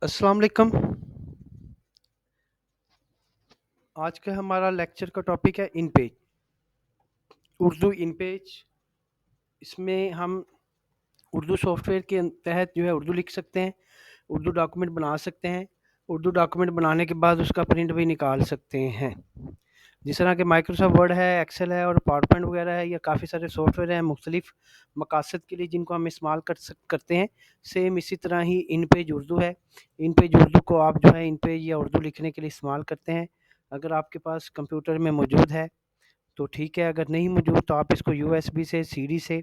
अस्सलाम वालेकुम। आज का हमारा लेक्चर का टॉपिक है इन पेज, उर्दू इन पेज। इसमें हम उर्दू सॉफ्टवेयर के तहत जो है उर्दू लिख सकते हैं, उर्दू डॉक्यूमेंट बना सकते हैं। उर्दू डॉक्यूमेंट बनाने के बाद उसका प्रिंट भी निकाल सकते हैं। जिस तरह के माइक्रोसॉफ्ट वर्ड है, एक्सेल है और पावर पॉइंट वगैरह है, या काफ़ी सारे सॉफ्टवेयर हैं मुख्तलिफ मकासद के लिए जिनको हम इस्तेमाल करते हैं। सेम इसी तरह ही इन पेज उर्दू है। इन पेज उर्दू को आप जो है इन पेज या उर्दू लिखने के लिए इस्तेमाल करते हैं। अगर आपके पास कंप्यूटर में मौजूद है तो ठीक है, अगर नहीं मौजूद तो आप इसको यूएसबी से, सीडी से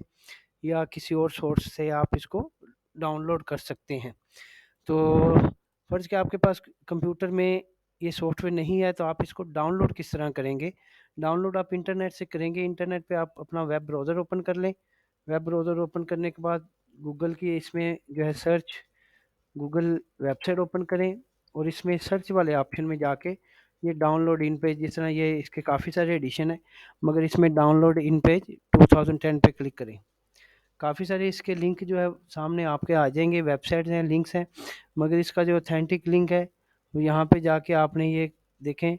या किसी और सोर्स से आप इसको डाउनलोड कर सकते हैं। तो फ़र्ज़ कि आपके पास कंप्यूटर में ये सॉफ्टवेयर नहीं है तो आप इसको डाउनलोड किस तरह करेंगे? डाउनलोड आप इंटरनेट से करेंगे। इंटरनेट पे आप अपना वेब ब्राउज़र ओपन कर लें। वेब ब्राउज़र ओपन करने के बाद गूगल की इसमें जो है सर्च, गूगल वेबसाइट ओपन करें और इसमें सर्च वाले ऑप्शन में जाके ये डाउनलोड इन पेज, जिस तरह ये इसके काफ़ी सारे एडिशन है, मगर इसमें डाउनलोड इन पेज 2010 पे क्लिक करें। काफ़ी सारे इसके लिंक जो है सामने आपके आ जाएंगे, वेबसाइट्स हैं, लिंक्स हैं, मगर इसका जो ऑथेंटिक लिंक है वो यहाँ पे जाके आपने ये देखें,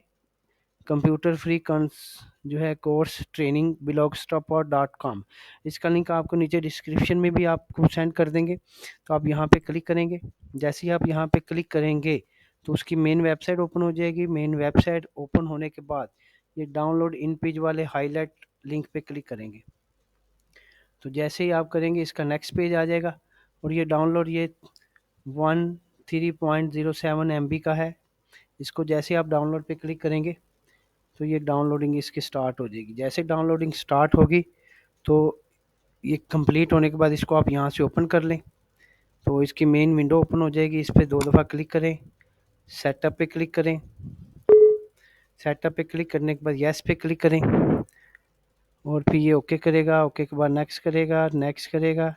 कंप्यूटर फ्री जो है कोर्स ट्रेनिंग blogspot.com। इसका लिंक आपको नीचे डिस्क्रिप्शन में भी आपको सेंड कर देंगे। तो आप यहाँ पे क्लिक करेंगे। जैसे ही आप यहाँ पे क्लिक करेंगे तो उसकी मेन वेबसाइट ओपन हो जाएगी। मेन वेबसाइट ओपन होने के बाद ये डाउनलोड इन पेज वाले हाईलाइट लिंक पे क्लिक करेंगे। तो जैसे ही आप करेंगे इसका नेक्स्ट पेज आ जाएगा और ये डाउनलोड ये 13.07 MB का है। इसको जैसे आप डाउनलोड पे क्लिक करेंगे तो ये डाउनलोडिंग इसकी स्टार्ट हो जाएगी। जैसे डाउनलोडिंग स्टार्ट होगी तो ये कंप्लीट होने के बाद इसको आप यहाँ से ओपन कर लें तो इसकी मेन विंडो ओपन हो जाएगी। इस पर 2 दफ़ा क्लिक करें, सेटअप पे क्लिक करें। सेटअप पे क्लिक करने के बाद येस पे क्लिक करें और फिर ये ओके करेगा। ओके के बाद नेक्स्ट करेगा, नेक्स्ट करेगा,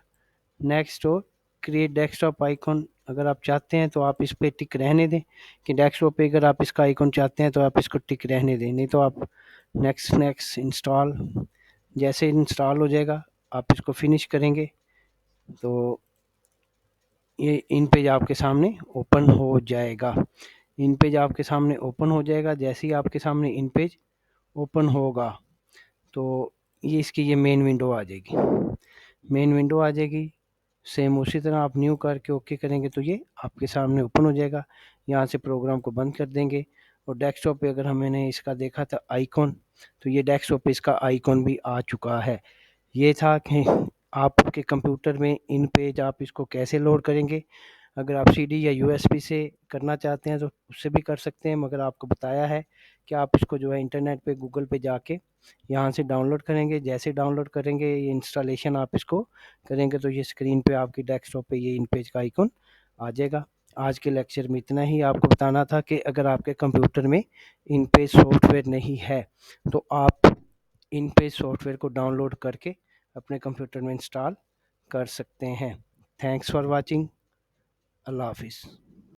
नेक्स्ट और क्रिएट डेस्कटॉप आइकॉन। अगर आप चाहते हैं तो आप इस पर टिक रहने दें कि डेस्कटॉप पे अगर आप इसका आइकॉन चाहते हैं तो आप इसको टिक रहने दें, नहीं तो आप नेक्स्ट नेक्स्ट इंस्टॉल। जैसे इंस्टॉल हो जाएगा आप इसको फिनिश करेंगे तो ये इन पेज आपके सामने ओपन हो जाएगा। इन पेज आपके सामने ओपन हो जाएगा। जैसे ही आपके सामने इन पेज ओपन होगा तो ये इसकी ये मेन विंडो आ जाएगी। मेन विंडो आ जाएगी। सेम उसी तरह आप न्यू करके ओके करेंगे तो ये आपके सामने ओपन हो जाएगा। यहाँ से प्रोग्राम को बंद कर देंगे और डेस्कटॉप पे अगर हमने इसका देखा था आइकॉन, तो ये डेस्कटॉप पे इसका आइकॉन भी आ चुका है। ये था कि आपके कंप्यूटर में इन पेज आप इसको कैसे लोड करेंगे। अगर आप सीडी या यूएसबी से करना चाहते हैं तो उससे भी कर सकते हैं, मगर आपको बताया है कि आप इसको जो है इंटरनेट पे गूगल पे जाके यहाँ से डाउनलोड करेंगे। जैसे डाउनलोड करेंगे ये इंस्टॉलेशन आप इसको करेंगे तो ये स्क्रीन पे आपकी डेस्कटॉप पे ये इन पेज का आइकॉन आ जाएगा। आज के लेक्चर में इतना ही। आपको बताना था कि अगर आपके कंप्यूटर में इन पेज सॉफ्टवेयर नहीं है तो आप इन पेज सॉफ्टवेयर को डाउनलोड करके अपने कंप्यूटर में इंस्टॉल कर सकते हैं। Thanks for watching. अल्लाह हाफिज़।